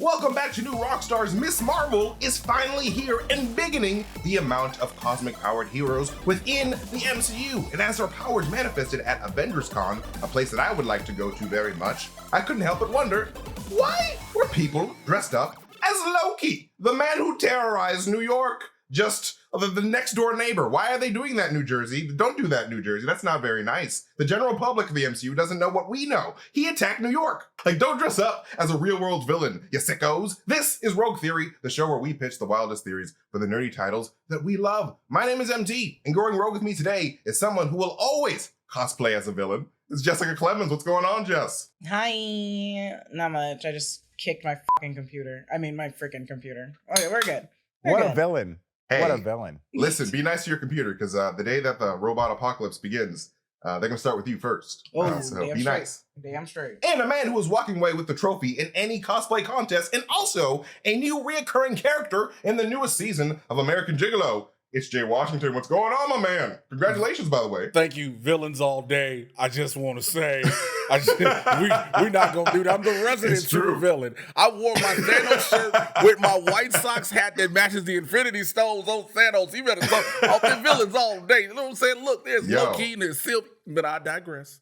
Welcome back to New Rockstars. Miss Marvel is finally here and beginning the amount of cosmic-powered heroes within the MCU. And as her powers manifested at Avengers Con, a place that I would like to go to very much, I couldn't help but wonder, why were people dressed up as Loki, the man who terrorized New York? Just the next door neighbor. Why are they doing that, New Jersey? Don't do that, New Jersey. That's not very nice. The general public of the MCU doesn't know what we know. He attacked New York. Like, don't dress up as a real world villain, you sickos. This is Rogue Theory, the show where we pitch the wildest theories for the nerdy titles that we love. My name is MT, and going rogue with me today is someone who will always cosplay as a villain. It's Jessica Clemens. What's going on, Jess? Hi. Not much. I just kicked my fucking computer. I mean, my freaking computer. Okay, we're good. What a villain. Hey, what a villain. Listen, be nice to your computer, because the day that the robot apocalypse begins, they're going to start with you first. So be straight. nice. Damn straight. And a man who is walking away with the trophy in any cosplay contest, and also a new reoccurring character in the newest season of American Gigolo. It's Jay Washington. What's going on, my man? Congratulations, by the way. Thank you, villains all day. I just want to say, we're not going to do that. I'm the resident super villain. I wore my Thanos shirt with my White Sox hat that matches the Infinity Stones on Thanos. You better talk off the villains all day. You know what I'm saying? Look, there's Loki and there's Sylvie, but I digress.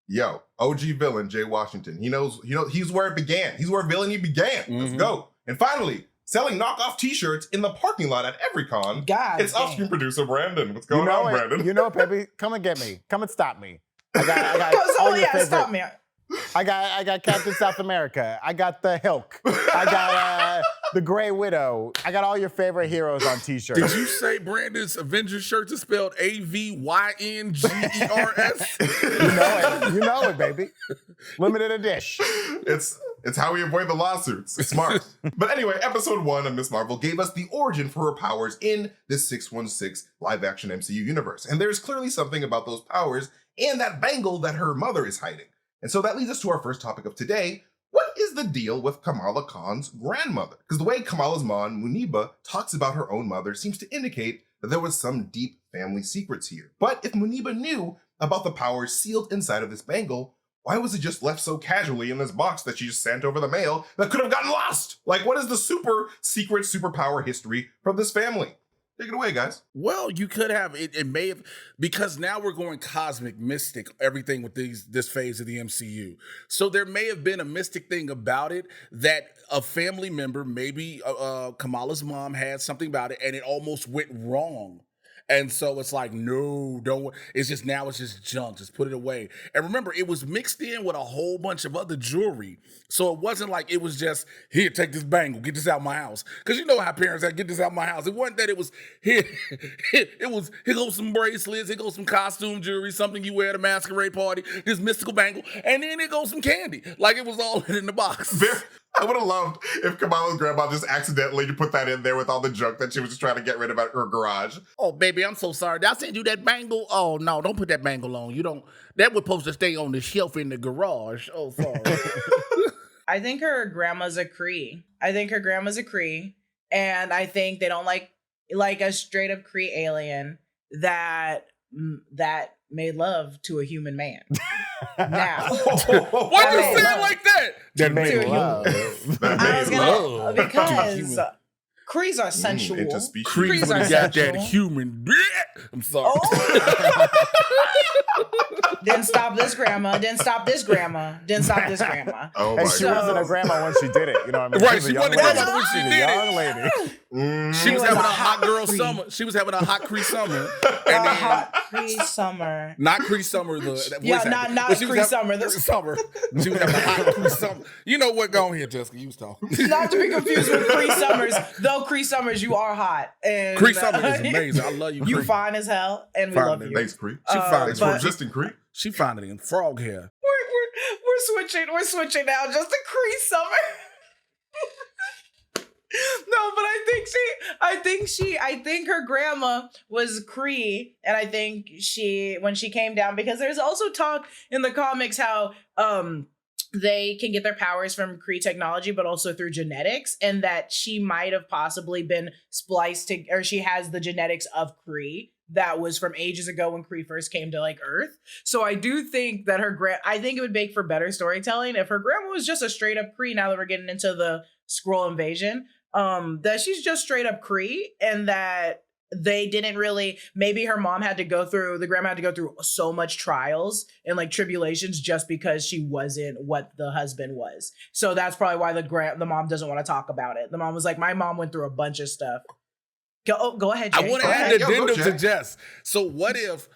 Yo, OG villain, Jay Washington. He knows, he's where it began. He's where villainy began. Let's go. And finally, selling knockoff t-shirts in the parking lot at every con. It's off-screen producer Brandon. What's going on, Brandon? You know what, baby? Come and get me. Come and stop me. I got all your favorite. Stop me. I got Captain South America. I got the Hulk. I got the Grey Widow. I got all your favorite heroes on t-shirts. Did you say Brandon's Avengers shirt is spelled AVYNGERS? You know it, baby. Limited edition. It's how we avoid the lawsuits. It's smart. But anyway, episode 1 of Miss Marvel gave us the origin for her powers in this 616 live-action MCU universe. And there's clearly something about those powers and that bangle that her mother is hiding. And so that leads us to our first topic of today. What is the deal with Kamala Khan's grandmother? Because the way Kamala's mom, Muniba, talks about her own mother seems to indicate that there was some deep family secrets here. But if Muniba knew about the powers sealed inside of this bangle, why was it just left so casually in this box that she just sent over the mail that could have gotten lost? Like, what is the super secret superpower history from this family? Take it away, guys. Well, you could have, it may have, because now we're going cosmic, mystic, everything with this phase of the MCU. So there may have been a mystic thing about it that a family member, maybe Kamala's mom, had something about it and it almost went wrong. And so it's like, no, don't. It's just junk. Just put it away. And remember, it was mixed in with a whole bunch of other jewelry. So it wasn't like it was just, here, take this bangle, get this out of my house. Because you know how parents are, get this out of my house. It wasn't that it was, here goes some bracelets, here goes some costume jewelry, something you wear at a masquerade party, this mystical bangle, and then here goes some candy. Like it was all in the box. I would have loved if Kamala's grandma just accidentally put that in there with all the junk that she was just trying to get rid of at her garage. Oh, baby, I'm so sorry. Did I send you that bangle? Oh, no, don't put that bangle on. That was supposed to stay on the shelf in the garage. Oh, sorry. I think her grandma's a Kree. And I think they don't like a straight up Kree alien that made love to a human man. Now, why you say it like that? That made love. Because Krees are sensual. Krees are got that human. I'm sorry. Oh. Didn't stop this grandma. Oh, and she wasn't a grandma when she did it. You know what I mean? Right, she wasn't a grandma when she did it. Young lady. She was having a hot girl summer. She was having a hot Kree summer. And then, hot Kree summer. Not Kree summer. Not Kree summer. Summer. She was having a hot Kree summer. You know what? Go on here, Jessica. You was talking. Not to be confused with Kree summers. Though Kree summers, you are hot. And Kree summer is amazing. I love you, Kree. You fine as hell, and we love you. Thanks, Kree. She fine. Thanks for existing, Kree. She finding it in frog hair. We're switching now. Just a Kree summer. No, but I think her grandma was Kree, and I think when she came down, because there's also talk in the comics how they can get their powers from Kree technology, but also through genetics, and that she might have possibly been spliced to, or she has the genetics of Kree that was from ages ago when Kree first came to like Earth. So I do think that I think it would make for better storytelling if her grandma was just a straight up Kree. Now that we're getting into the scroll invasion, that she's just straight up Cree, and that they didn't really, maybe her mom had to go through, the grandma had to go through so much trials and like tribulations just because she wasn't what the husband was. So that's probably why the mom doesn't want to talk about it. The mom was like, my mom went through a bunch of stuff. Go ahead, Jay. I want to add an addendum to Jess. So what if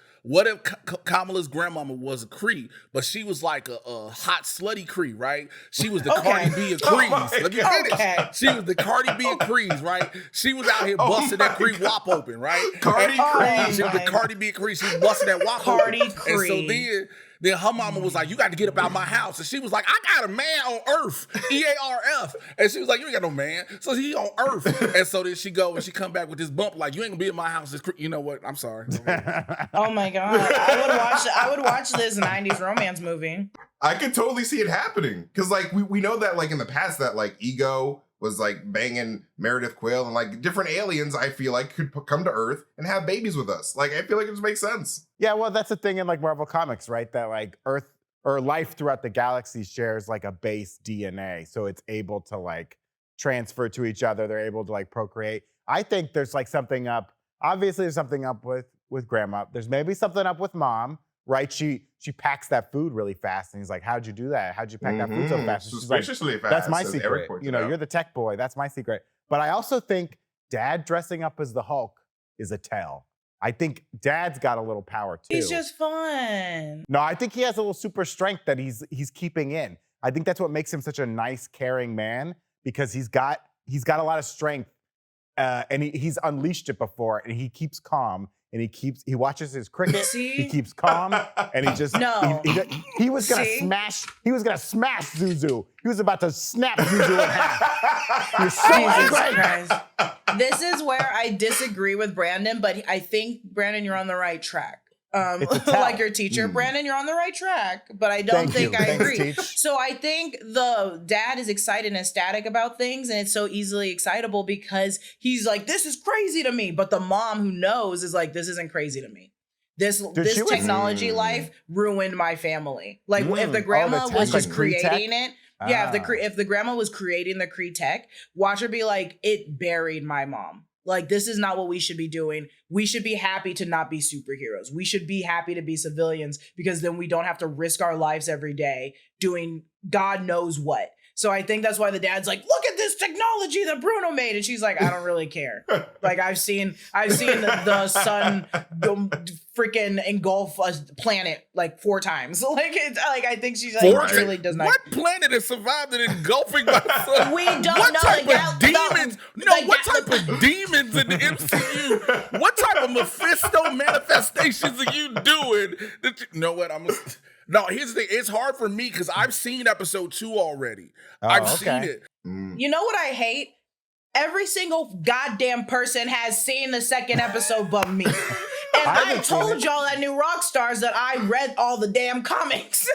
Kamala's grandmama was a Cree, but she was like a hot slutty Cree, right? She was the Cardi B of Crees. Let me finish. She was the Cardi B of Crees, right? She was out here busting that Cree wop open, right? Cardi Cree. She was the Cardi B of Crees. She was busting that wop Cardi open. Cree. And so then her mama was like, you got to get up out my house. And she was like, I got a man on earth, EARF. And she was like, you ain't got no man. So he on earth. And so then she go and she come back with this bump like, you ain't gonna be in my house. You know what? I'm sorry. Oh my God. I would watch this 90s romance movie. I could totally see it happening. Because like we know that like in the past that like Ego was like banging Meredith Quill and like different aliens I feel like could come to Earth and have babies with us. Like I feel like it just makes sense. Yeah, well, that's the thing in like Marvel Comics, right? That like Earth or life throughout the galaxy shares like a base DNA. So it's able to like transfer to each other. They're able to like procreate. I think there's like something up. Obviously, there's something up with grandma. There's maybe something up with mom, right? She packs that food really fast. And he's like, how'd you do that? How'd you pack that food so fast? And she's like, Suspiciously fast. that's my as secret. Erik pointed out. You're the tech boy. That's my secret. But I also think dad dressing up as the Hulk is a tell. I think dad's got a little power too. He's just fun. No, I think he has a little super strength that he's keeping in. I think that's what makes him such a nice, caring man, because he's got a lot of strength, and he's unleashed it before, and he keeps calm, and he watches his cricket. He keeps calm, and he just he was gonna smash. He was gonna smash Zuzu. He was about to snap Zuzu in half. You're so angry. This is where I disagree with Brandon, but I think, Brandon, you're on the right track. Like your teacher, Brandon, you're on the right track, but I don't think I agree. Teach. So I think the dad is excited and ecstatic about things, and it's so easily excitable because he's like, this is crazy to me. But the mom who knows is like, this isn't crazy to me. This technology life ruined my family. Like if the grandma was just creating it. Yeah, if the grandma was creating the Kree tech, watch her be like, it buried my mom. Like, this is not what we should be doing. We should be happy to not be superheroes. We should be happy to be civilians, because then we don't have to risk our lives every day doing God knows what. So I think that's why the dad's like, look at this technology that Bruno made. And she's like, I don't really care. Like, I've seen the sun freaking engulf a planet like 4 times. Like, it's like, I think she's like, really does not. What planet has survived an engulfing by the sun? We don't know. What type of demons? What type of demons in the MCU? What type of Mephisto manifestations are you doing? No, here's the thing. It's hard for me because I've seen episode 2 already. I've seen it. You know what I hate? Every single goddamn person has seen the second episode but me. And I told y'all at New Rockstars that I read all the damn comics.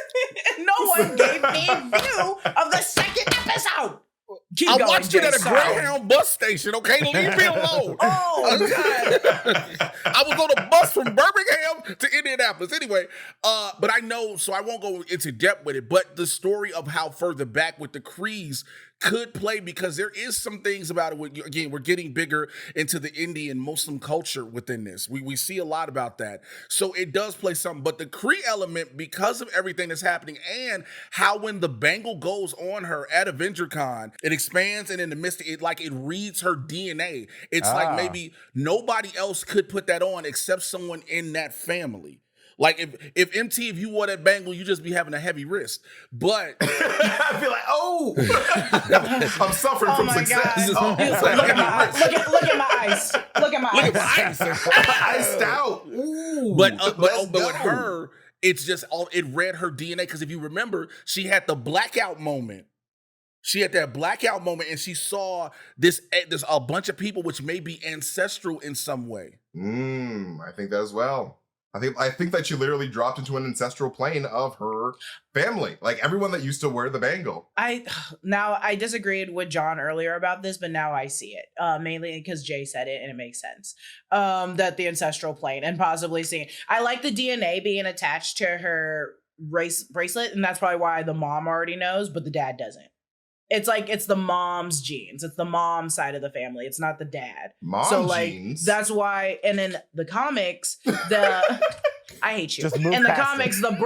And no one gave me a view of the second episode. I watched it at a Greyhound bus station, okay? Leave me alone. Oh, God. I was on a bus from Birmingham to Indianapolis. Anyway, but I know, so I won't go into depth with it, but the story of how further back with the Krees could play, because there is some things about it. Again, we're getting bigger into the Indian Muslim culture within this. We see a lot about that. So it does play something. But the Kree element, because of everything that's happening, and how when the bangle goes on her at AvengerCon, it expands, and in the midst of it, like it reads her DNA. It's like maybe nobody else could put that on except someone in that family. Like if MT, if you wore that bangle, you just be having a heavy wrist. But I feel like, I'm suffering from success. Look at my ice. Look at my ice. Iced out. Ooh, but with her, it's just it read her DNA, because if you remember, she had the blackout moment. She had that blackout moment, and she saw there's a bunch of people which may be ancestral in some way. I think that as well. I think that she literally dropped into an ancestral plane of her family, like everyone that used to wear the bangle. I disagreed with John earlier about this, but now I see it, mainly because Jay said it and it makes sense. That the ancestral plane, and possibly seeing. I like the DNA being attached to her race bracelet, and that's probably why the mom already knows, but the dad doesn't. it's the mom's genes. It's the mom side of the family. It's not the dad. Mom genes. That's why. And in the comics, the I hate you. Just move in the past comics, it. the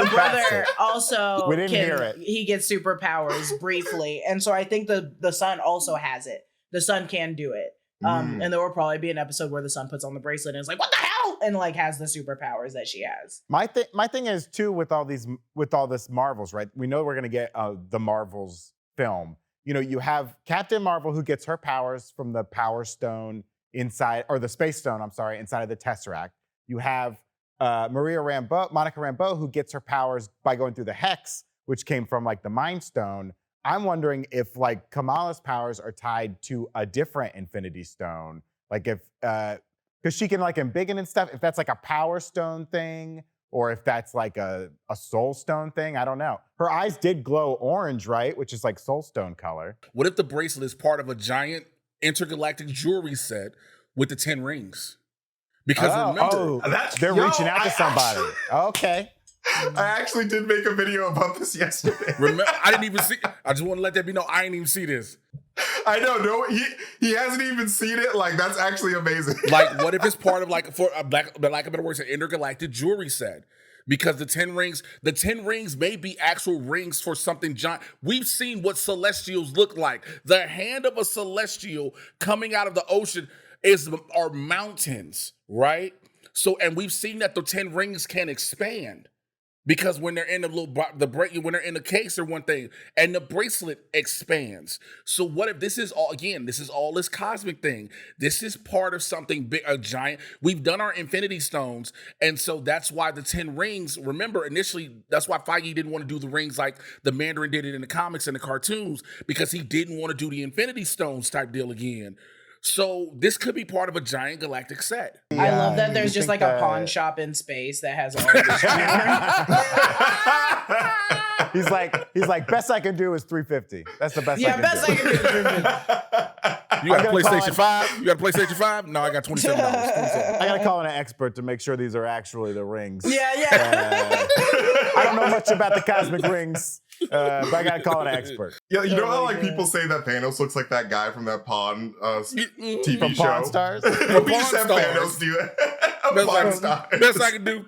brother also We didn't hear it. he gets superpowers briefly, and so I think the son also has it. The son can do it. And there will probably be an episode where the son puts on the bracelet and is like, "What the hell?" and like has the superpowers that she has. My thing is too with all this Marvels, right? We know we're gonna get the Marvels film. You know, you have Captain Marvel who gets her powers from the Power Stone inside, or the Space Stone, I'm sorry, inside of the Tesseract. You have Monica Rambeau, who gets her powers by going through the Hex, which came from like the Mind Stone. I'm wondering if like Kamala's powers are tied to a different Infinity Stone, like if because she can like embiggen and stuff. If that's like a Power Stone thing, or if that's like a Soul Stone thing, I don't know. Her eyes did glow orange, right? Which is like Soul Stone color. What if the bracelet is part of a giant intergalactic jewelry set with the 10 rings? Because remember, they're reaching out to somebody. Okay. I actually did make a video about this yesterday. Remember, I didn't even see. I just want to let that be known. I didn't even see this. I know. No, he hasn't even seen it. Like, that's actually amazing. Like, what if it's part of like for a lack of better words, an intergalactic jewelry set? Because the 10 rings may be actual rings for something giant. We've seen what celestials look like. The hand of a celestial coming out of the ocean are mountains, right? So, and we've seen that the 10 rings can expand. Because when they're in when they're in the case or one thing, and the bracelet expands. So what if this is all this cosmic thing? This is part of something big, a giant. We've done our Infinity Stones, and so that's why the 10 rings. Remember, initially, that's why Feige didn't want to do the rings like the Mandarin did it in the comics and the cartoons, because he didn't want to do the Infinity Stones type deal again. So this could be part of a giant galactic set. Yeah, I love that there's just like a pawn shop in space that has all this jewelry. He's like, best I can do is $350. That's the best I can do. Yeah, best I can do is $350. You got a PlayStation 5? You got a PlayStation 5? No, I got $27. I gotta call in an expert to make sure these are actually the rings. Yeah. I don't know much about the cosmic rings, but I gotta call in an expert. Yeah, you know how like people say that Thanos looks like that guy from that Pawn TV From show? Pawn Stars? We Pawn just have Stars. Thanos do it. Pawn Stars. Best I can do,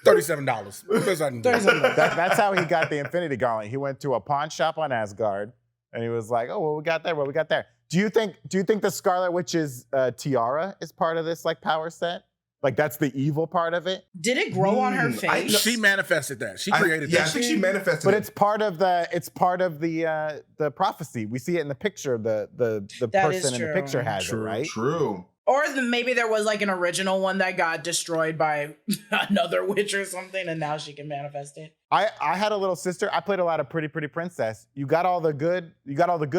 $37. Best I can do. That's how he got the Infinity Gauntlet. He went to a pawn shop on Asgard, and he was like, "Oh, what we got there? What we got there?" Do you think the Scarlet Witch's tiara is part of this like power set? Like that's the evil part of it? Did it grow on her face? She manifested that. She created that. Yeah, I think she manifested But it. it's part of the prophecy. We see it in the picture. The person in the picture has it, right? True. Or maybe there was like an original one that got destroyed by another witch or something, and now she can manifest it. I had a little sister. I played a lot of Pretty Princess. You got all the good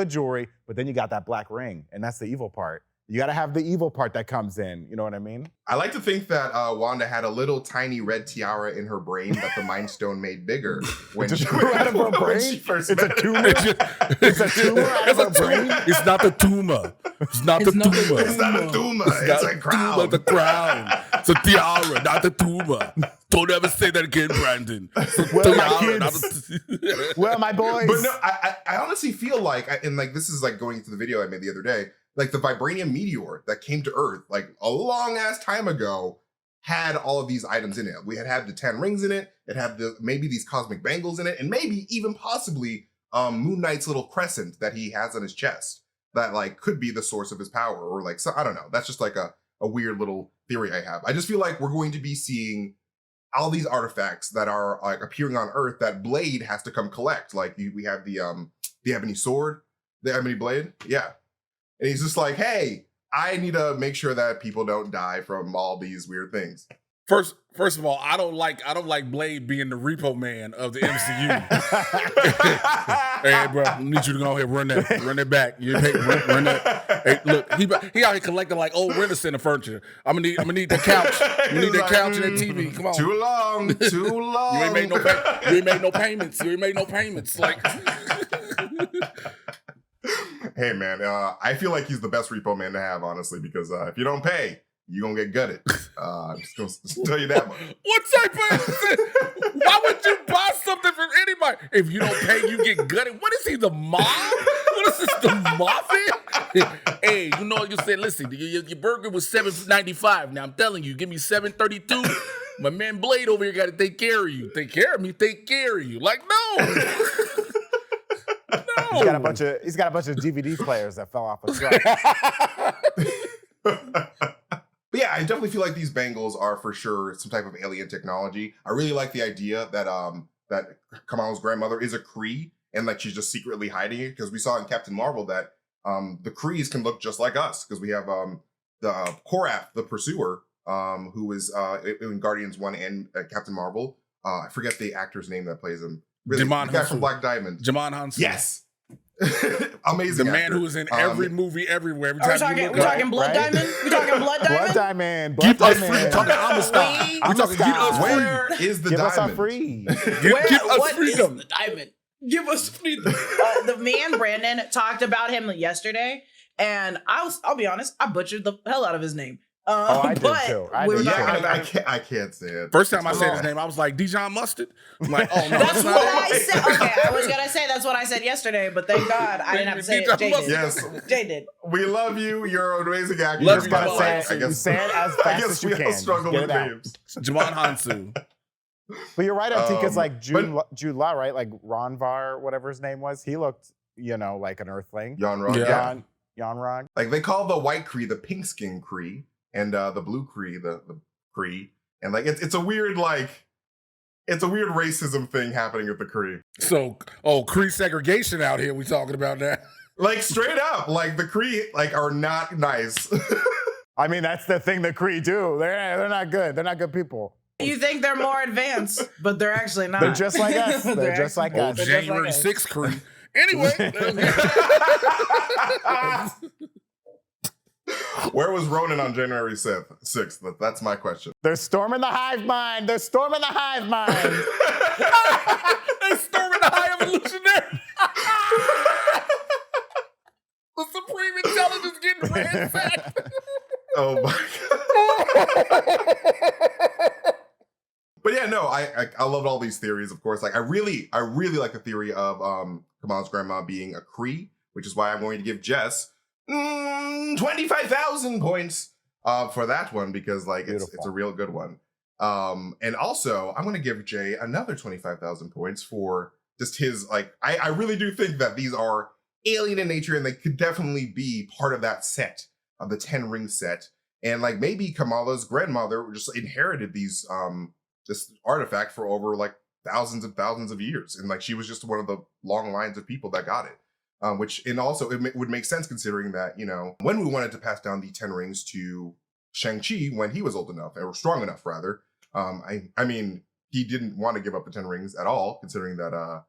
jewelry, but then you got that black ring, and that's the evil part. You got to have the evil part that comes in. You know what I mean? I like to think that Wanda had a little tiny red tiara in her brain that the Mind Stone made bigger when Just she, grew out of her when brain? she first It's a met tumor. It's a tumor out of her brain. It's not the tumor. It's not the tumor. It's not a tumor. It's a crown. Tumor, the crown. It's a tiara, not the tumor. Don't ever say that again, Brandon. It's a Well, my tiara, not kids. Well, my boys. But no, I honestly feel like, and like this is like going into the video I made the other day, like the vibranium meteor that came to Earth like a long ass time ago had all of these items in it. We had the 10 rings in it. It had maybe these cosmic bangles in it, and maybe even possibly Moon Knight's little crescent that he has on his chest that like could be the source of his power, or like, so I don't know. That's just like a weird little theory I have. I just feel like we're going to be seeing all these artifacts that are like appearing on Earth that Blade has to come collect. Like we have the ebony sword, the ebony blade. Yeah. And he's just like, hey, I need to make sure that people don't die from all these weird things. First of all, I don't like Blade being the repo man of the MCU. Hey, bro, I need you to go ahead and run that back. You run that. Hey, look, he out here collecting like old renter center furniture. I'm gonna need the couch. You need that couch and that TV. Come on. Too long. You ain't made no payments. You ain't made no payments. Like. Hey man, I feel like he's the best repo man to have, honestly, because if you don't pay, you're gonna get gutted. I'm just gonna tell you that much. What type of why would you buy something from anybody? If you don't pay, you get gutted. What is he, the mob? What is this, the mafia? Hey, you know, you said, listen, your burger was $7.95. Now I'm telling you, give me $7.32. My man Blade over here got to take care of you. Take care of me, take care of you. Like, no. No. He's got a bunch of DVD players that fell off a truck. But yeah, I definitely feel like these bangles are for sure some type of alien technology. I really like the idea that that Kamala's grandmother is a Kree and like she's just secretly hiding it, because we saw in Captain Marvel that the Krees can look just like us, because we have the Korath, the Pursuer, who is in Guardians 1 and Captain Marvel. I forget the actor's name that plays him. Really, the guy from Black Diamond. Denmon Hansu. Yes. Amazing. The man actor. who is in every movie everywhere. Every Are we time talking, talking Blood Diamond? We talking Blood Diamond? Blood Diamond. Give us free. Talking Amistad. We talking get us free. Where is the Give diamond? us our free. Give us What freedom. is the diamond? Give us freedom. The man Brandon talked about him yesterday, and I'll be honest, I butchered the hell out of his name. I did too. I can't say it. First time I said his name, I was like, Dijon Mustard? I'm like, oh, no, That's not what it. I said. Okay, I was going to say that's what I said yesterday, but thank God I didn't have to say it. Jay did. Yes. Jay did. We love you. You're an amazing actor. Love you, Gotta Boss. say it, say it as fast as you we can. all struggle Get with it out. names. Jamon Hansu. But you're right, Antika's like but- Jude Law, right? Like Ronvar, whatever his name was. He looked, like an Earthling. Yanrog. Yeah. Yanrog. Like they call the white Kree the pink skin Kree, and the blue Kree the Kree, and like it's a weird racism thing happening with the Kree. So, Kree segregation out here we talking about now. Like straight up, like the Kree like are not nice. I mean, that's the thing the Kree do. They're not good. They're not good people. You think they're more advanced, but they're actually not. They're just like us. They're just like Old us. January 6th Kree. Anyway. Where was Ronan on January 6th? That's my question. They're storming the hive mind. They're storming the hive mind. They storming the high evolutionary. The Supreme Intelligence getting ransacked. Oh my god. But yeah, no, I loved all these theories, of course. Like I really like the theory of Kamala's grandma being a Kree, which is why I'm going to give Jess 25,000 points for that one, because like it's a real good one. And also I'm going to give Jay another 25,000 points for just his like I really do think that these are alien in nature, and they could definitely be part of that set of the 10 ring set. And like maybe Kamala's grandmother just inherited these this artifact for over like thousands and thousands of years, and like she was just one of the long lines of people that got it. Which, and also it would make sense considering that, when we wanted to pass down the 10 rings to Shang-Chi when he was old enough, or strong enough rather. I mean, he didn't want to give up the 10 rings at all, considering that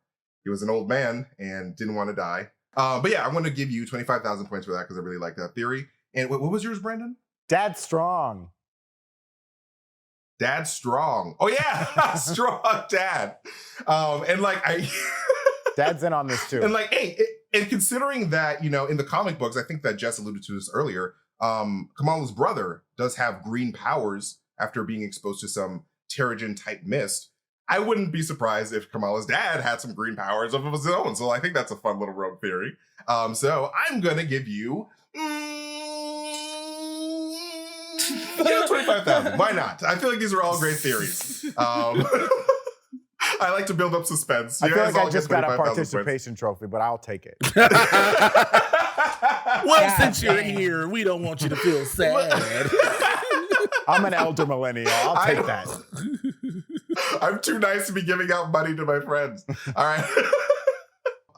he was an old man and didn't want to die. But yeah, I'm going to give you 25,000 points for that, because I really like that theory. And what was yours, Brandon? Dad's strong. Dad's strong. Oh yeah, strong dad. And like Dad's in on this too. And like, hey, and considering that, in the comic books, I think that Jess alluded to this earlier, Kamala's brother does have green powers after being exposed to some Terrigen type mist. I wouldn't be surprised if Kamala's dad had some green powers of his own. So I think that's a fun little rogue theory. So I'm going to give you 25,000. Why not? I feel like these are all great theories. I like to build up suspense. I feel like I just got a participation trophy, but I'll take it. Well, since you're here, we don't want you to feel sad. I'm an elder millennial. I'll take that. I'm too nice to be giving out money to my friends. All right.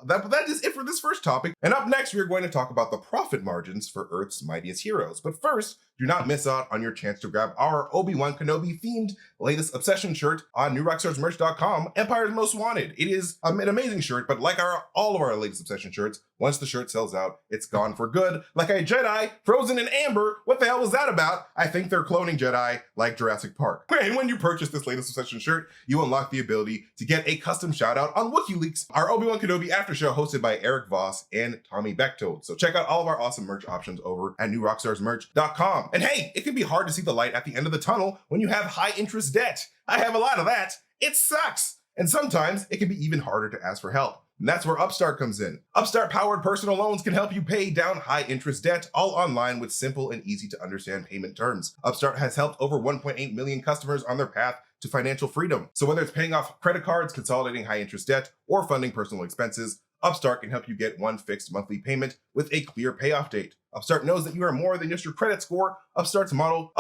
That is it for this first topic. And up next, we're going to talk about the profit margins for Earth's mightiest heroes. But first, do not miss out on your chance to grab our Obi-Wan Kenobi themed latest obsession shirt on newrockstarsmerch.com, Empire's Most Wanted. It is an amazing shirt, but like all of our latest obsession shirts, once the shirt sells out, it's gone for good. Like a Jedi frozen in amber. What the hell was that about? I think they're cloning Jedi like Jurassic Park. And when you purchase this latest obsession shirt, you unlock the ability to get a custom shout out on WikiLeaks, our Obi-Wan Kenobi after show hosted by Erik Voss and Tommy Bechtold. So check out all of our awesome merch options over at newrockstarsmerch.com. Upstart.com. And hey, it can be hard to see the light at the end of the tunnel when you have high interest debt. I have a lot of that. It sucks. And sometimes it can be even harder to ask for help. And that's where Upstart comes in. Upstart-powered personal loans can help you pay down high-interest debt, all online with simple and easy-to-understand payment terms. Upstart has helped over 1.8 million customers on their path to financial freedom. So whether it's paying off credit cards, consolidating high-interest debt, or funding personal expenses, Upstart can help you get one fixed monthly payment with a clear payoff date. Upstart knows that you are more than just your credit score. Upstart's model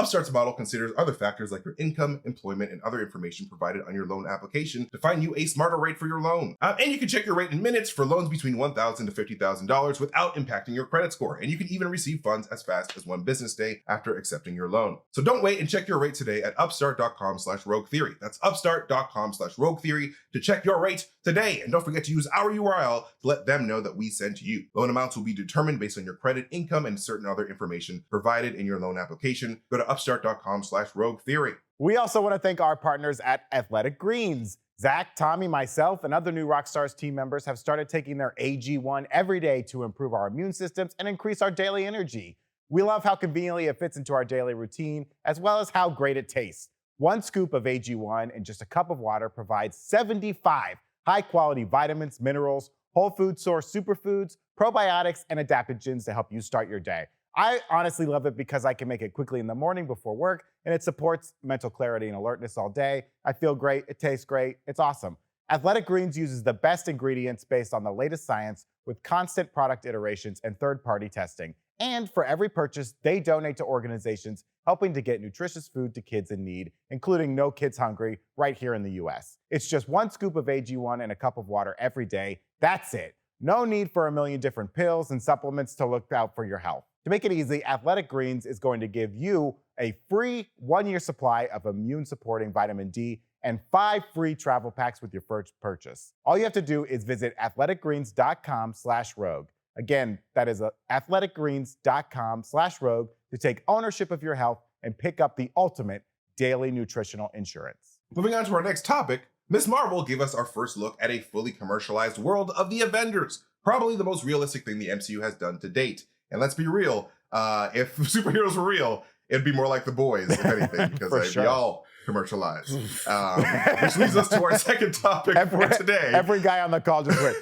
considers other factors like your income, employment, and other information provided on your loan application to find you a smarter rate for your loan. And you can check your rate in minutes for loans between $1,000 to $50,000 without impacting your credit score. And you can even receive funds as fast as 1 business day after accepting your loan. So don't wait and check your rate today at upstart.com/roguetheory. That's upstart.com/roguetheory to check your rate today. And don't forget to use our URL to let them know that we sent you. Loan amounts will be determined based on your credit, income, and certain other information provided in your loan application. Go to upstart.com/roguetheory. We also want to thank our partners at Athletic Greens. Zach, Tommy, myself, and other new Rockstars team members have started taking their AG1 every day to improve our immune systems and increase our daily energy. We love how conveniently it fits into our daily routine, as well as how great it tastes. 1 scoop of AG1 in just a cup of water provides 75 high-quality vitamins, minerals, whole food source superfoods, probiotics, and adaptogens to help you start your day. I honestly love it because I can make it quickly in the morning before work, and it supports mental clarity and alertness all day. I feel great, it tastes great, it's awesome. Athletic Greens uses the best ingredients based on the latest science with constant product iterations and third-party testing. And for every purchase, they donate to organizations helping to get nutritious food to kids in need, including No Kids Hungry, right here in the US. It's just 1 scoop of AG1 in a cup of water every day. That's it. No need for a million different pills and supplements to look out for your health. To make it easy, Athletic Greens is going to give you a free 1-year supply of immune-supporting vitamin D and 5 free travel packs with your first purchase. All you have to do is visit athleticgreens.com/rogue. Again, that is athleticgreens.com/rogue to take ownership of your health and pick up the ultimate daily nutritional insurance. Moving on to our next topic, Ms. Marvel gave us our first look at a fully commercialized world of the Avengers, probably the most realistic thing the MCU has done to date. And let's be real, if superheroes were real, it'd be more like The Boys, if anything, because they'd be all commercialized. Which leads us to our second topic for today. Every guy on the call just went,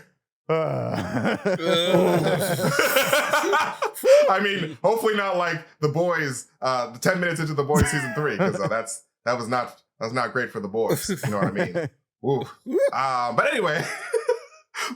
I mean, hopefully not like The Boys, the 10 minutes into The Boys season 3, because that was not great for The Boys. You know what I mean? Ooh. But anyway,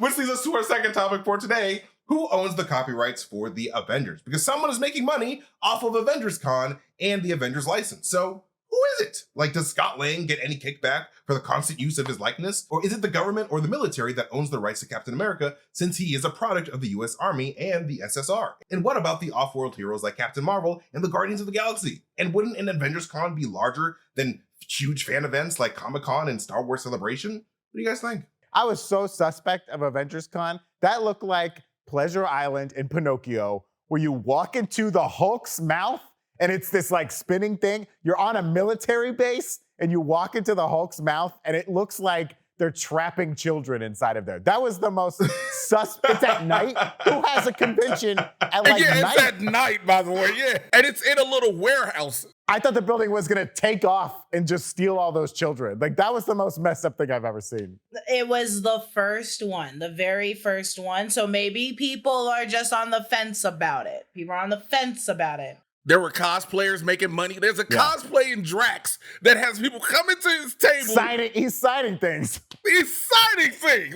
which leads us to our second topic for today. Who owns the copyrights for the Avengers? Because someone is making money off of Avengers Con and the Avengers license. So who is it? Like, does Scott Lang get any kickback for the constant use of his likeness? Or is it the government or the military that owns the rights to Captain America, since he is a product of the US Army and the SSR? And what about the off-world heroes like Captain Marvel and the Guardians of the Galaxy? And wouldn't an Avengers Con be larger than huge fan events like Comic-Con and Star Wars Celebration? What do you guys think? I was so suspect of Avengers Con. That looked like Pleasure Island in Pinocchio, where you walk into the Hulk's mouth and it's this like spinning thing. You're on a military base and you walk into the Hulk's mouth and it looks like they're trapping children inside of there. That was the most suspect. It's at night. Who has a convention at like night? It's at night, by the way, yeah. And it's in a little warehouse. I thought the building was gonna take off and just steal all those children. Like, that was the most messed up thing I've ever seen. It was the first one, the very first one. So maybe people are just on the fence about it. People are on the fence about it. There were cosplayers making money. There's a cosplaying Drax that has people coming to his table. He's signing things. He's signing things.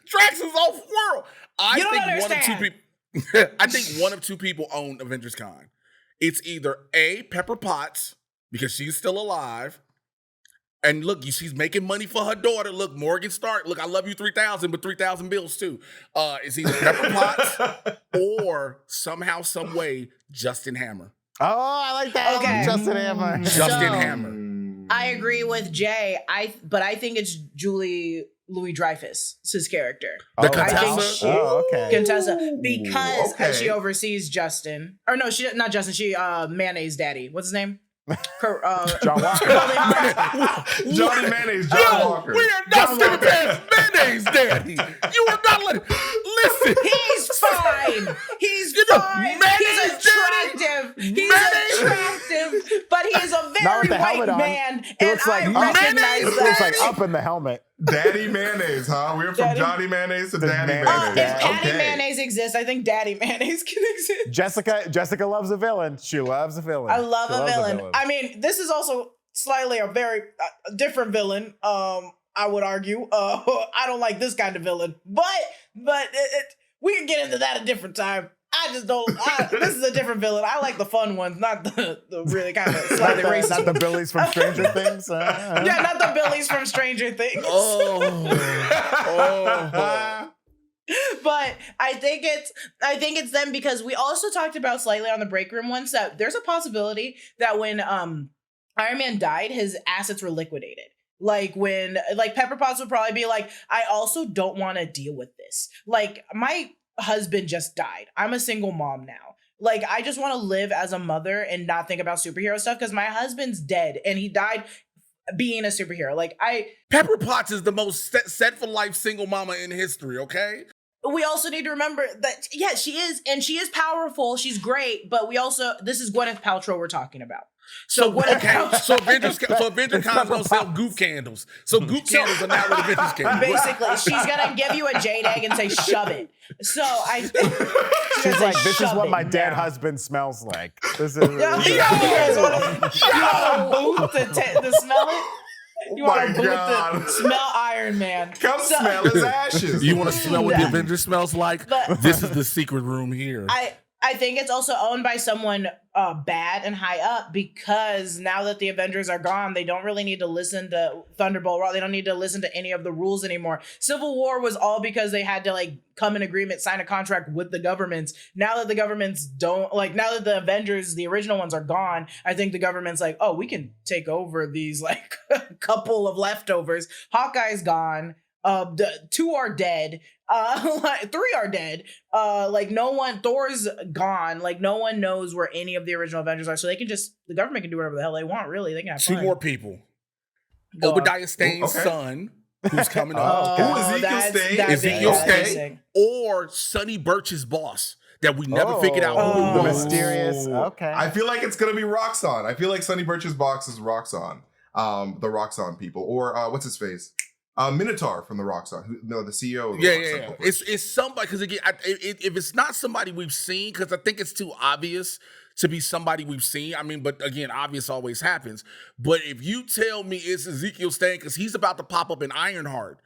Drax is off world. I think one of two people own Avengers Con. It's either A, Pepper Potts, because she's still alive. And look, she's making money for her daughter. Look, Morgan Stark. Look, I love you 3,000, but 3,000 bills too. It's either Pepper Potts or somehow, some way, Justin Hammer. Oh, I like that. Okay. Justin Hammer. Justin Hammer. I agree with Jay. But I think it's Julie Louis-Dreyfus, it's his character. The Contessa. Okay. Contessa, because she oversees Justin. Or no, she not Justin. She Mayonnaise Daddy. What's his name? John Walker. Johnny Mayonnaise, John Walker. We are not skipping past Mayonnaise Daddy. You are not letting. Listen. He's fine. He's fine. He's attractive. He's attractive. very the white helmet on. man, It and looks like I up- recognize It that. looks like up in the helmet. Daddy Mayonnaise, huh? We're from Daddy- Johnny Mayonnaise to The Daddy man- Mayonnaise. If Patty Okay. Mayonnaise exists, I think Daddy Mayonnaise can exist. Jessica loves a villain. She loves a villain. I love She a loves villain. I mean, this is also slightly a very different villain. I would argue. I don't like this kind of villain, but we can get into that a different time. I just don't. This is a different villain. I like the fun ones, not the really kind of slightly racist. Not the Billies from Stranger Things. Yeah, not the Billies from Stranger Things. But I think it's them because we also talked about slightly on the break room once that there's a possibility that when Iron Man died, his assets were liquidated. Like when Pepper Potts would probably be like, I also don't want to deal with this. Like my husband just died. I'm a single mom now. Like I just want to live as a mother and not think about superhero stuff because my husband's dead and he died being a superhero. Pepper Potts is the most set for life single mama in history, okay? We also need to remember that, yeah, she is, and she is powerful. She's great, but this is Gwyneth Paltrow we're talking about. So Avengers Con's gonna sell goof candles. So goof candles are now what Avengers candles. Basically, she's gonna give you a jade egg and say, shove it. So I think She's like, this is what my dead husband smells like. This is. You want a booth to smell it? You want a booth to smell Iron Man? Come smell his ashes. You want to smell what the Avengers smells like? This is the secret room here. I think it's also owned by someone bad and high up because now that the Avengers are gone, they don't really need to listen to Thunderbolt Ross. They don't need to listen to any of the rules anymore. Civil War was all because they had to come in agreement, sign a contract with the governments. Now that the governments don't now that the Avengers, the original ones are gone, I think the government's like, oh, we can take over these couple of leftovers. Hawkeye's gone. 2 are dead. 3 are dead. Thor's gone. No one knows where any of the original Avengers are. So the government can do whatever the hell they want, really. They can have 2 fun. more people. Obadiah Stane's son, who's coming up. Ezekiel Stane. Or Sonny Birch's boss. That we never figured out who it The was. mysterious. Okay. I feel like it's gonna be Roxxon. I feel like Sonny Birch's box is Roxxon. The Roxxon people. Or what's his face? Minotaur from the Roxxon, the CEO of the Roxxon. It's somebody, because again, if it's not somebody we've seen, because I think it's too obvious to be somebody we've seen. I mean, but again, obvious always happens. But if you tell me it's Ezekiel Stane, because he's about to pop up in Ironheart,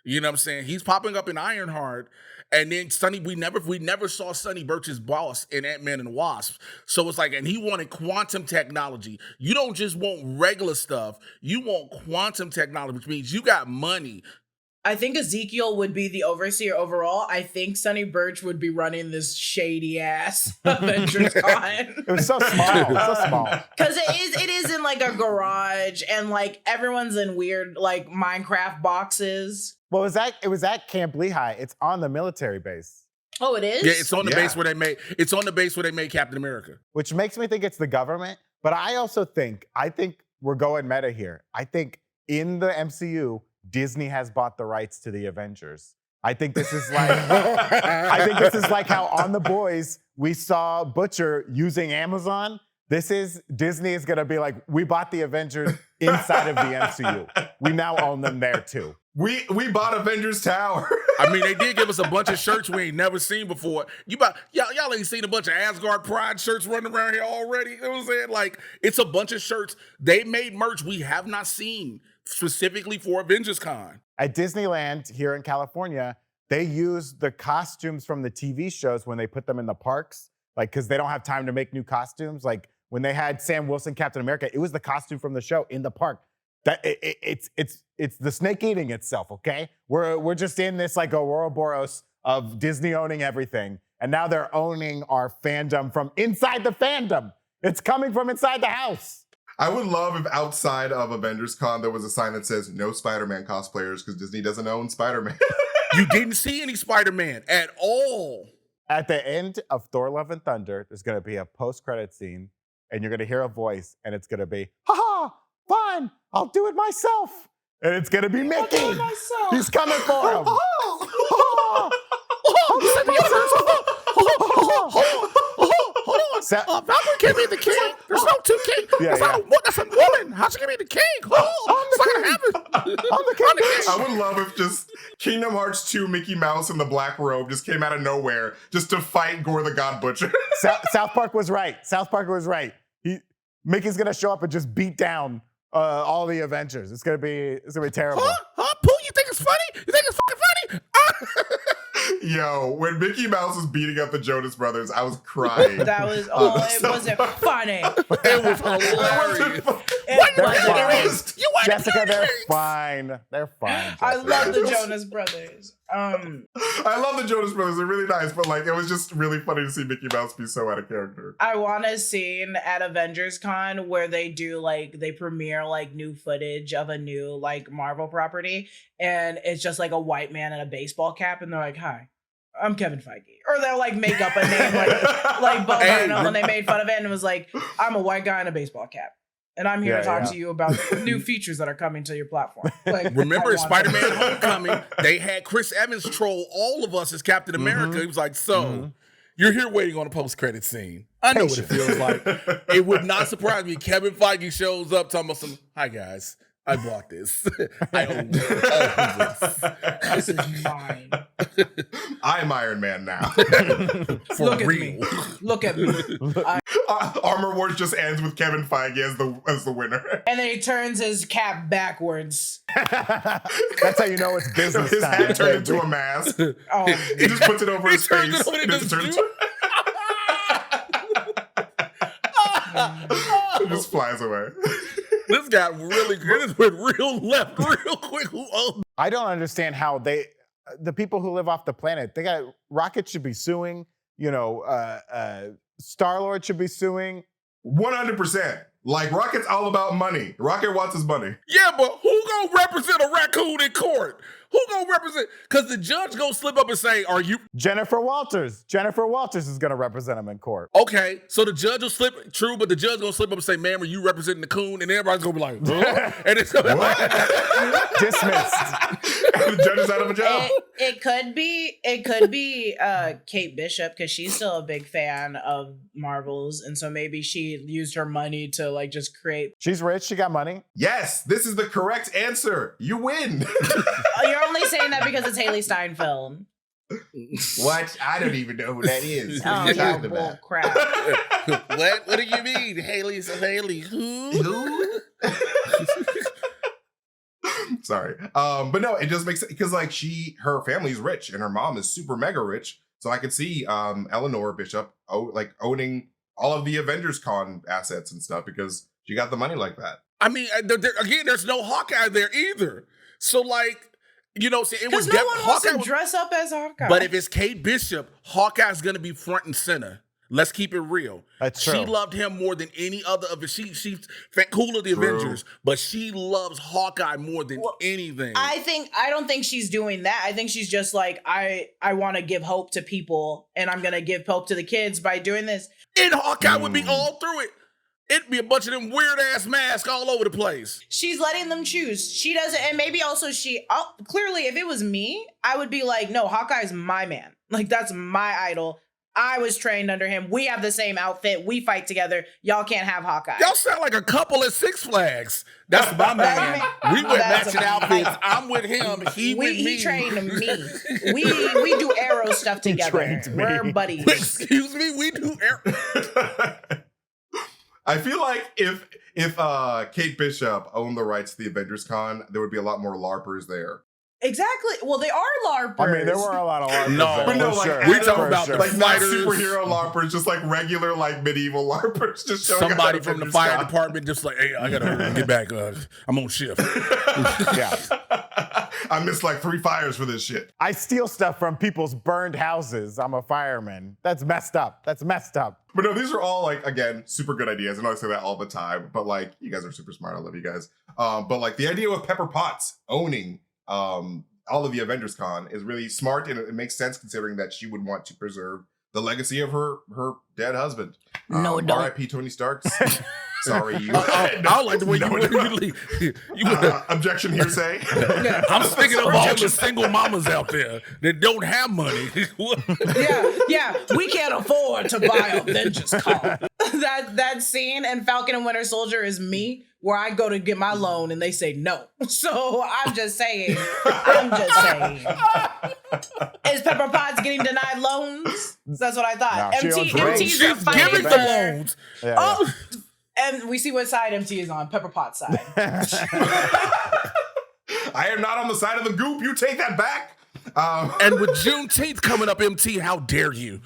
you know what I'm saying? He's popping up in Ironheart. And then we never saw Sonny Birch's boss in Ant-Man and the Wasp. So it's and he wanted quantum technology. You don't just want regular stuff. You want quantum technology, which means you got money. I think Ezekiel would be the overseer overall. I think Sonny Birch would be running this shady ass Avengers Con. It was so small. Because it is in a garage and everyone's in weird Minecraft boxes. Well, it was at Camp Lehigh. It's on the military base. Oh, it is? Yeah, it's on the base where they made Captain America. Which makes me think it's the government. But I think we're going meta here. I think in the MCU, Disney has bought the rights to the Avengers. I think this is like how on The Boys we saw Butcher using Amazon. Disney is gonna be like, we bought the Avengers inside of the MCU. We now own them there too. We bought Avengers Tower. I mean, they did give us a bunch of shirts we ain't never seen before. Y'all ain't seen a bunch of Asgard Pride shirts running around here already. You know what I'm saying? It's a bunch of shirts. They made merch we have not seen specifically for Avengers Con. At Disneyland here in California, they use the costumes from the TV shows when they put them in the parks, because they don't have time to make new costumes. When they had Sam Wilson, Captain America, it was the costume from the show in the park. It's the snake eating itself, okay? We're just in this Ouroboros of Disney owning everything, and now they're owning our fandom from inside the fandom. It's coming from inside the house. I would love if outside of Avengers Con there was a sign that says no Spider-Man cosplayers because Disney doesn't own Spider-Man. You didn't see any Spider-Man at all. At the end of Thor: Love and Thunder, there's gonna be a post-credit scene, and you're gonna hear a voice, and it's gonna be, "Ha ha, fine, I'll do it myself." And it's gonna be Mickey. He's coming for him. Valkyrie can't be the king. There's no two kings. That's a woman. How she can be the king? I'm the king. I would love if just Kingdom Hearts 2 Mickey Mouse in the black robe just came out of nowhere just to fight Gore the God Butcher. South Park was right. Mickey's gonna show up and just beat down all the Avengers. It's gonna be terrible. Huh? Pooh, you think it's funny? You think it's fucking funny? Yo, when Mickey Mouse was beating up the Jonas Brothers, I was crying. That was it wasn't funny. It was hilarious. They're fine. Jessica, they're fine. They're fine. Jessica. I love the Jonas Brothers. I love the Jonas Brothers. They're really nice, but like it was just really funny to see Mickey Mouse be so out of character. I want a scene at Avengers Con where they premiere like new footage of a new like Marvel property, and it's just like a white man in a baseball cap, and they're like, "Hi, I'm Kevin Feige," or they'll like make up a name like Bo Burnham when they made fun of it, and it was like, "I'm a white guy in a baseball cap." And I'm here to talk to you about new features that are coming to your platform. Like, remember Spider-Man Homecoming? They had Chris Evans troll all of us as Captain America. He was like, you're here waiting on a post-credit scene. I know what it feels like. It would not surprise me. Kevin Feige shows up talking about hi guys, I bought this. I own this. This is mine. I'm Iron Man now. For Look real. Look at me. Armor Wars just ends with Kevin Feige as the winner. And then he turns his cap backwards. That's how you know it's business His time. hat turned into a mask. Oh, He just puts it over his turns face. it over and into it turns it just flies away. This got really good. This went real left real quick. I don't understand how the people who live off the planet, Rocket should be suing, Star-Lord should be suing. 100%. Like, Rocket's all about money. Rocket wants his money. Yeah, but who gonna represent a raccoon in court? Who gonna represent? Because the judge gonna slip up and say, are you? Jennifer Walters is gonna represent him in court. Okay, so the judge will slip, true, but the judge gonna slip up and say, ma'am, are you representing the coon? And everybody's gonna be like, huh? And it's gonna be like, Dismissed. And the judge is out of a job. It could be Kate Bishop, because she's still a big fan of Marvels, and so maybe she used her money to like just create. She's rich, she got money. Yes, this is the correct answer. You win. You're only saying that because it's Haley Steinfeld. What? I don't even know who that is. What Oh, are you yeah, talking bull about? crap. what do you mean? Haley, who? Sorry. But no, it just makes sense because like her family's rich and her mom is super mega rich. So I could see Eleanor Bishop owning all of the Avengers Con assets and stuff because she got the money like that. I mean, again, there's no Hawkeye there either. So like, it was Because no one wants to dress up as Hawkeye. But if it's Kate Bishop, Hawkeye's gonna be front and center. Let's keep it real. That's true. She loved him more than any other of it. She's cool of the True. Avengers, but she loves Hawkeye more than anything. I don't think she's doing that. I think she's just like, I want to give hope to people, and I'm gonna give hope to the kids by doing this. And Hawkeye would be all through it. It'd be a bunch of them weird ass masks all over the place. She's letting them choose. She doesn't, and maybe also clearly, if it was me, I would be like, no, Hawkeye's my man. Like, that's my idol. I was trained under him. We have the same outfit. We fight together. Y'all can't have Hawkeye. Y'all sound like a couple at Six Flags. That's my man. We wear matching outfits. I'm with him. He with me. He trained me. We do arrow stuff together. We're buddies. Excuse me. We do arrow. I feel like if Kate Bishop owned the rights to the Avengers Con, there would be a lot more LARPers there. Exactly. Well, they are LARPers. I mean, there were a lot of LARPers. No, there, but no, for like, sure. we talking about For the sure. Like not fighters. superhero LARPers, just like regular like medieval LARPers, just showing Somebody up from the Avengers fire Con. department just like, hey, I gotta get back. I'm on shift. Yeah. I missed like 3 fires for this shit. I steal stuff from people's burned houses. I'm a fireman. That's messed up. That's messed up. But no, these are all like, again, super good ideas. I know I say that all the time, but like, you guys are super smart. I love you guys. But like the idea with Pepper Potts owning all of the Avengers Con is really smart, and it makes sense considering that she would want to preserve the legacy of her dead husband. No, don't. R.I.P. Tony Stark's. Sorry, you. I don't like the way Objection hearsay. I'm thinking of all the single mamas out there that don't have money. Yeah, we can't afford to buy a Vengeance Con. That scene in Falcon and Winter Soldier is me, where I go to get my loan and they say no. So I'm just saying. Is Pepper Potts getting denied loans? That's what I thought. No, MT's She's giving the loans. Yeah, Oh, and we see what side MT is on. Pepper Potts side. I am not on the side of the goop. You take that back. And with Juneteenth coming up, MT, how dare you?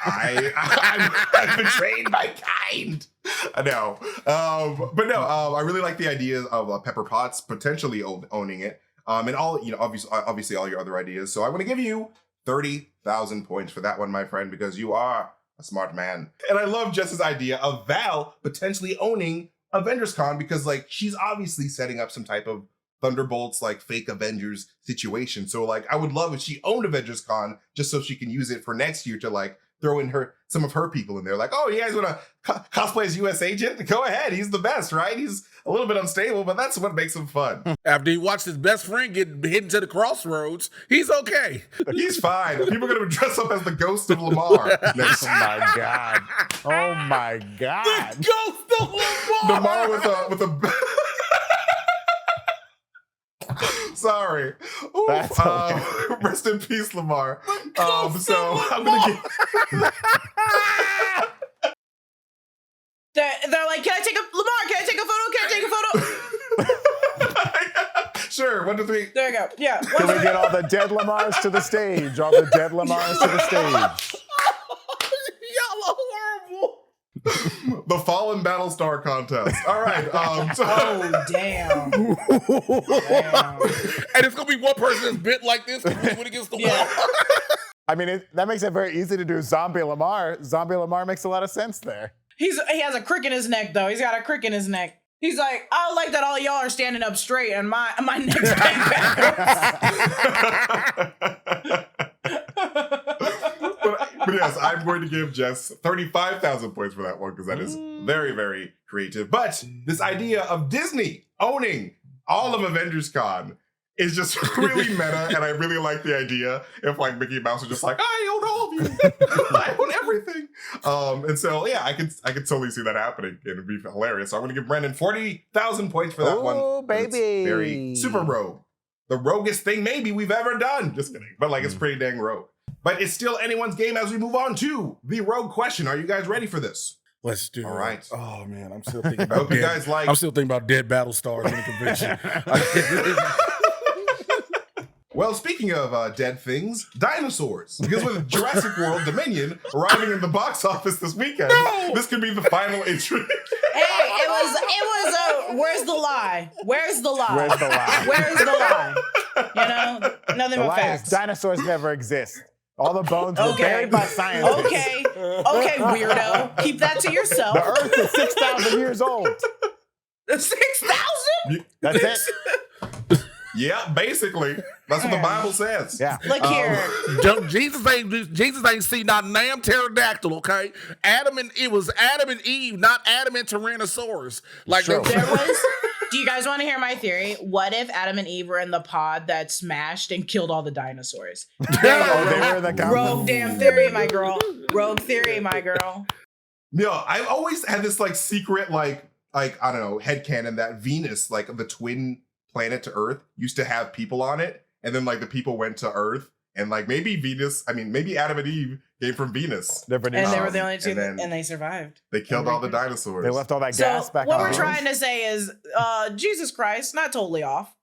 I'm betrayed my kind. I know. But no, I really like the idea of Pepper Potts potentially owning it. And all, obviously all your other ideas. So I want to give you 30,000 points for that one, my friend, because you are a smart man. And I love Jess's idea of Val potentially owning Avengers Con because, like, she's obviously setting up some type of Thunderbolts, like, fake Avengers situation. So, like, I would love if she owned Avengers Con just so she can use it for next year to, like, throw in some of her people in there. Like, oh, you guys want to cosplay as U.S. agent? Go ahead. He's the best, right? He's a little bit unstable, but that's what makes him fun. After he watched his best friend get hit into the crossroads, he's okay. He's fine. People are going to dress up as the ghost of Lamar. Oh my God. Oh my God. The ghost of Lamar. Lamar with a Sorry. Ooh, That's hilarious. Rest in peace, Lamar. So I'm gonna get. They're like, can I take a photo? Sure, 1, 2, 3. There you go. Yeah. Can we get all the dead Lamars to the stage? All the dead Lamars to the stage. Y'all are horrible. The Fallen Battlestar contest. All right. Oh, damn. And it's gonna be one person that's bit like this when it gets the wall. I mean, that makes it very easy to do Zombie Lamar. Zombie Lamar makes a lot of sense there. He has a crick in his neck, though. He's got a crick in his neck. He's like, I like that all y'all are standing up straight and my neck's bent backwards. But yes, I'm going to give Jess 35,000 points for that one because that is very, very creative. But this idea of Disney owning all of Avengers Con is just really meta, and I really like the idea if, like, Mickey Mouse was just like, I own all of you. I own everything. And so, yeah, I could totally see that happening. It'd be hilarious. So I'm going to give Brandon 40,000 points for that one. Oh, baby. It's very super rogue. The roguest thing maybe we've ever done. Just kidding. But, like, it's pretty dang rogue. But it's still anyone's game as we move on to the rogue question. Are you guys ready for this? Let's do it. All right. Oh man, I'm still thinking I hope you guys like. I'm still thinking about dead battle stars in the convention. Well, speaking of dead things, dinosaurs. Because with Jurassic World Dominion arriving in the box office this weekend, this could be the final entry. Hey, it was where's the lie? Where's the lie? Where's the lie? Where's the lie? You know, nothing The but lie is facts. dinosaurs never exist. All the bones were Okay. buried by scientists. Okay, weirdo. Keep that to yourself. The Earth is 6,000 years old. 6,000? That's it. Yeah, basically. That's what the Bible says. Yeah. Look here. Jesus ain't seen not damn pterodactyl, okay? It was Adam and Eve, not Adam and Tyrannosaurus. Like Sure. There was. Do you guys want to hear my theory? What if Adam and Eve were in the pod that smashed and killed all the dinosaurs? Oh, they were the Rogue damn theory, my girl. Rogue theory, my girl. No, I've always had this like secret like I don't know, headcanon that Venus, like the twin planet to Earth, used to have people on it, and then like the people went to Earth, and like maybe Adam and Eve came from Venus. They're pretty And they dumb. were the only two, and and they survived. They killed all the dinosaurs. They left all that So gas back what on we're Earth. trying to say is, Jesus Christ, not totally off.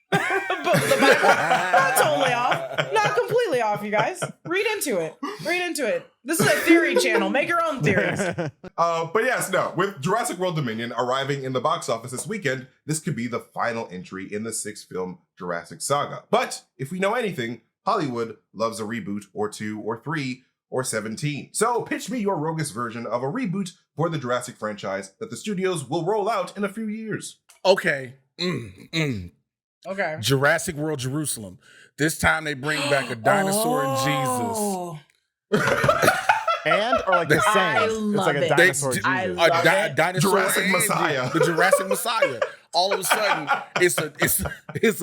But the Bible, not totally off, not completely off. You guys, read into it. Read into it. This is a theory channel. Make your own theories. But yes, no. With Jurassic World Dominion arriving in the box office this weekend, this could be the final entry in the 6-film Jurassic saga. But if we know anything, Hollywood loves a reboot or 2 or 3 or 17. So pitch me your roguish version of a reboot for the Jurassic franchise that the studios will roll out in a few years. Okay. Okay. Jurassic World Jerusalem. This time they bring back a dinosaur and Jesus. or like the same. I It's love like a it. dinosaur They- Jesus. I love it. Dinosaur Jurassic and Messiah. The Jurassic Messiah. All of a sudden, it's a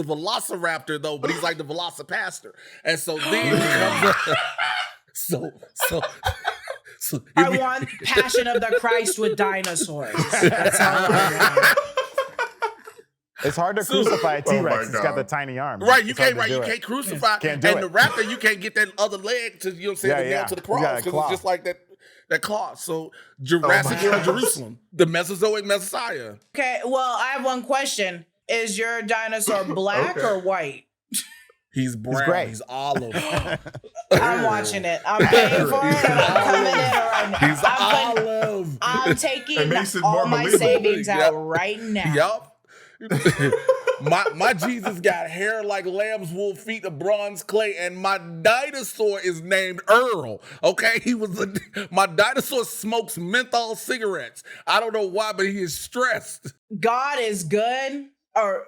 Velociraptor though, but he's like the Velocipaster, and so then he comes up. So I want Passion of the Christ with dinosaurs. That's all I want. It's hard to crucify a Oh my T-Rex. It's got God. the tiny arms. Right, you It's hard can't. to Right, do you it. can't crucify. Can't do and it. the raptor, you can't get that other leg to, you know what I'm saying, Yeah, the nail yeah. to the You cross got a because claw. it's just like that claw. So Jurassic my Era gosh. Jerusalem, the Mesozoic Messiah. Okay, well, I have one question. Is your dinosaur black Okay. or white? He's brown. gray. He's olive. I'm watching it. I'm paying for it. And I'm coming in right now. He's I'm, olive. I'm It taking makes it all more my believable. savings out Yep. right now. Yup. my Jesus got hair like lamb's wool, feet of bronze clay, and my dinosaur is named Earl. Okay, my dinosaur smokes menthol cigarettes. I don't know why, but he is stressed. God is good, or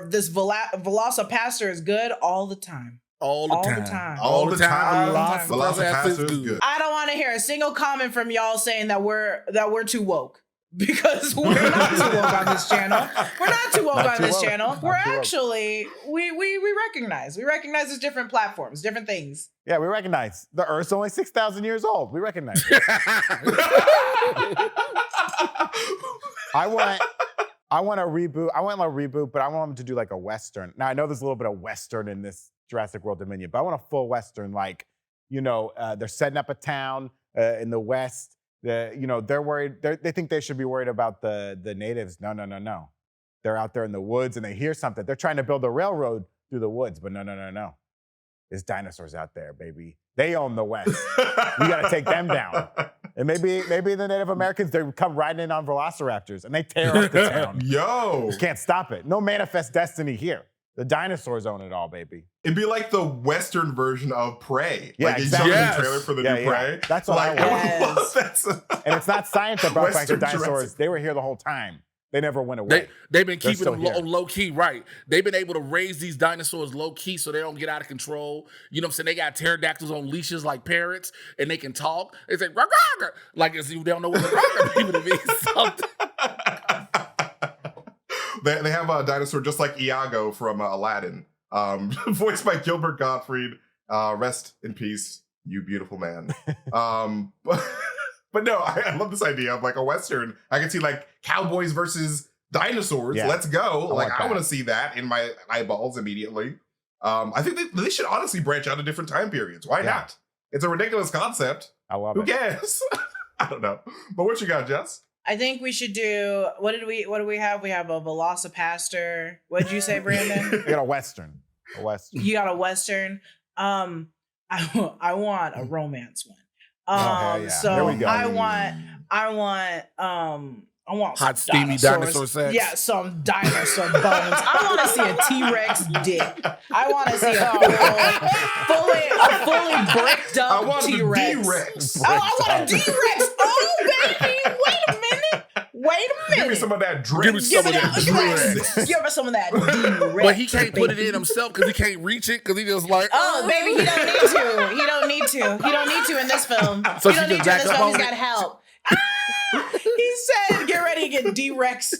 this Velocipaster is good all the time. All the All the time. time. All the time. Velocipaster Velocipaster is good. I don't want to hear a single comment from y'all saying that we're too woke. Because we're not too woke on this channel. We're not too woke Not on too this woke. channel. Not We're too woke. actually we recognize. We recognize there's different platforms, different things. Yeah, we recognize the Earth's only 6,000 years old. We recognize. I want a reboot. I want a reboot, but I want them to do like a Western. Now I know there's a little bit of Western in this Jurassic World Dominion, but I want a full Western. Like, they're setting up a town in the West. They're worried. They think they should be worried about the natives. No. They're out there in the woods and they hear something. They're trying to build a railroad through the woods, but no. There's dinosaurs out there, baby. They own the West. We got to take them down. And maybe the Native Americans, they come riding in on velociraptors and they tear up the town. Yo. Can't stop it. No manifest destiny here. The dinosaurs own it all, baby. It'd be like the Western version of Prey. Yeah, like exactly. you saw Yes. the trailer for the Yeah, new yeah. Prey. That's what like, I want. would love that. And it's not science that brought back the Western dinosaurs. Jurassic. They were here the whole time. They never went away. They've been They're keeping still them here. low key, right? They've been able to raise these dinosaurs low key so they don't get out of control. You know what I'm saying? They got pterodactyls on leashes like parrots, and they can talk. They say "Rah, rah, rah," like as if they don't know what the people mean something. They have a dinosaur just like Iago from Aladdin, voiced by Gilbert Gottfried. Rest in peace, you beautiful man. But no, I love this idea of like a Western. I can see like cowboys versus dinosaurs. Yeah. Let's go. want I that. want to see that in my eyeballs immediately. I think they should honestly branch out to different time periods. Why Yeah. not? It's a ridiculous concept. I love Who it. cares? I don't know. But what you got, Jess? I think we should do what do we have? We have a Velocipaster. What did you say, Brandon? We got a Western. A Western. You got a Western. I want a romance one. hell yeah. So There we go. I want Hot, some steamy dinosaur sex? Yeah, some dinosaur bones. I want to see a T-Rex dick. I want to see a fully bricked I up want T-Rex. the D-Rex. Oh, I want a D-Rex. Oh, baby. Wait a Give me minute. some of that drink. Give me some of that Give us some of that D-Rex. But he can't put it in himself because he can't reach it because he just like, Oh, baby, he don't need to. He don't need to in this film. So he she don't need just to in back this up film. on He's it? got help. He said, get ready to get D-Rexed.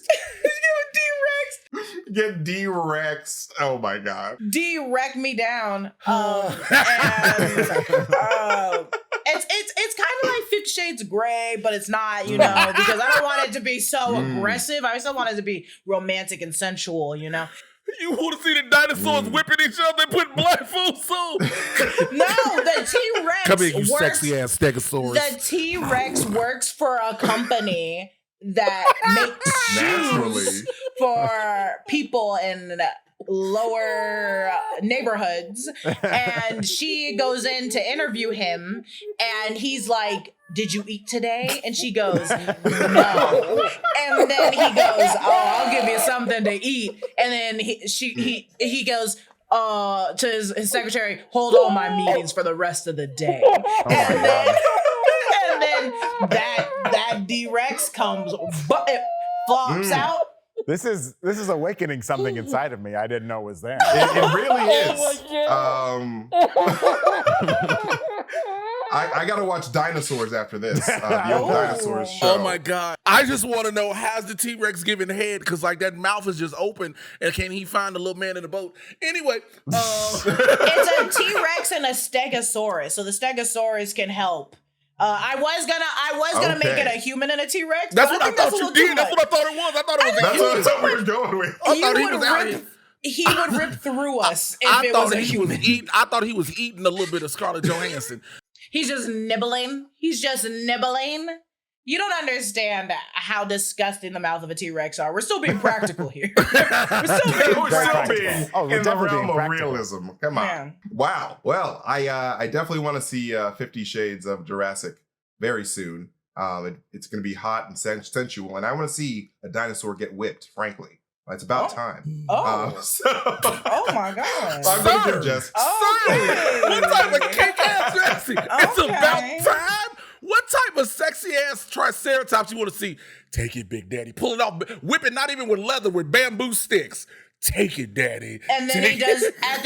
Get D-Rex. Oh my god. D-Rex me down. It's kind of like 50 Shades of Grey, but it's not, because I don't want it to be so aggressive. I still want it to be romantic and sensual, You want to see the dinosaurs whipping each other and putting blindfolds on? No, the T-Rex Come here, you works. sexy ass stegosaurus. The T-Rex works for a company that makes Naturally. shoes for people in lower neighborhoods. And she goes in to interview him, and he's like, "Did you eat today?" And she goes, "No." And then he goes, "Oh, I'll give you something to eat." And then he goes to his secretary, "Hold all my meetings for the rest of the day." And then that D-Rex comes, but it flops out. This is awakening something inside of me I didn't know was there. It really is. I gotta watch Dinosaurs after this. The old Dinosaurs show. Oh my God. I just want to know, how's the T-Rex giving head? Because like that mouth is just open and can he find the little man in the boat? Anyway. It's a T-Rex and a Stegosaurus. So the Stegosaurus can help. I was gonna make it a human and a T-Rex. That's what I thought you did. That's what I thought it was. I thought it was That's what I thought we were going with. I thought he was out here. He would rip through us if it was a human. I thought he was eating a little bit of Scarlett Johansson. He's just nibbling. You don't understand how disgusting the mouth of a T-Rex are. We're still being practical here. We're still being in the realm of realism. Come on. Man. Wow. Well, I definitely want to see 50 Shades of Jurassic very soon. It's going to be hot and sensual, and I want to see a dinosaur get whipped, frankly. It's about time. Oh my God. I'm going to give Jess. What type of cake-ass dressing? It's about time? What type of sexy-ass triceratops you want to see? Take it, Big Daddy. Pull it off. Whip it, not even with leather, with bamboo sticks. Take it, Daddy. And then he does, at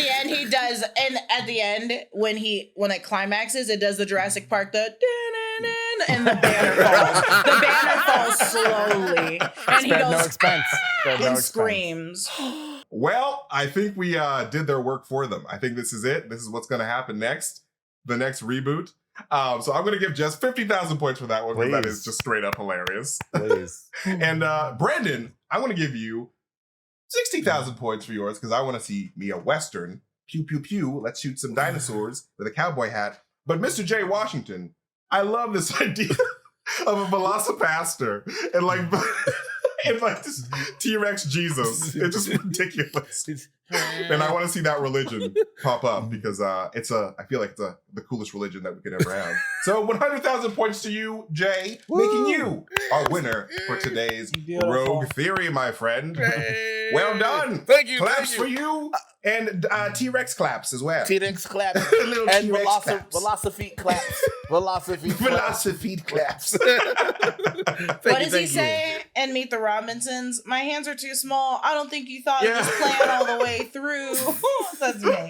the end, when it climaxes, it does the Jurassic Park, and the banner falls. The banner falls slowly. And he goes, no expense. And screams. Well, I think we did their work for them. I think this is it. This is what's going to happen next. The next reboot. So I'm going to give Jess 50,000 points for that one, because that is just straight up hilarious. Please. And Brandon, I'm going to give you 60,000 points for yours, because I want to see me a Western. Pew, pew, pew. Let's shoot some dinosaurs with a cowboy hat. But Mr. J. Washington, I love this idea of a Velocipaster and like this T-Rex Jesus. It's just ridiculous. And I want to see that religion pop up, because I feel like it's the coolest religion that we could ever have. So 100,000 points to you, Jay, making you our winner for today's Rogue Theory, my friend. Hey. Well done. Thank you. Claps for you. And T-Rex claps as well. T-Rex claps. Little And T-Rex claps. Velocifeet claps. Velocifeet claps. What does he say in Meet the Robinsons? My hands are too small. I don't think you thought of this plan all the way through. That's me.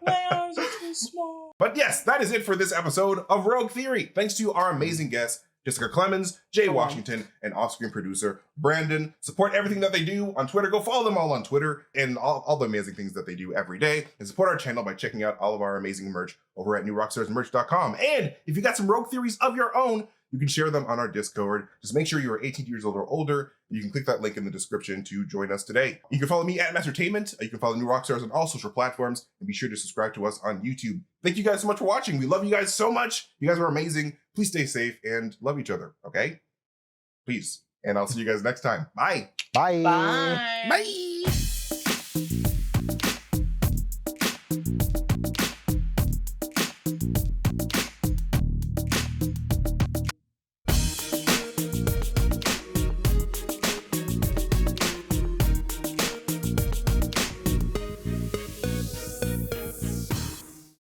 My arms are too small. But yes, that is it for this episode of Rogue Theory. Thanks to our amazing guests, Jessica Clemens, Jay Washington, and off-screen producer Brandon. Support everything that they do on Twitter. Go follow them all on Twitter and all the amazing things that they do every day. And support our channel by checking out all of our amazing merch over at newrockstarsmerch.com. And if you got some Rogue Theories of your own, you can share them on our Discord. Just make sure you are 18 years old or older. You can click that link in the description to join us today. You can follow me at MasterTainment. You can follow New Rockstars on all social platforms, and be sure to subscribe to us on YouTube. Thank you guys so much for watching. We love you guys so much. You guys are amazing. Please stay safe and love each other, okay? Please. And I'll see you guys next time. Bye. Bye. Bye. Bye.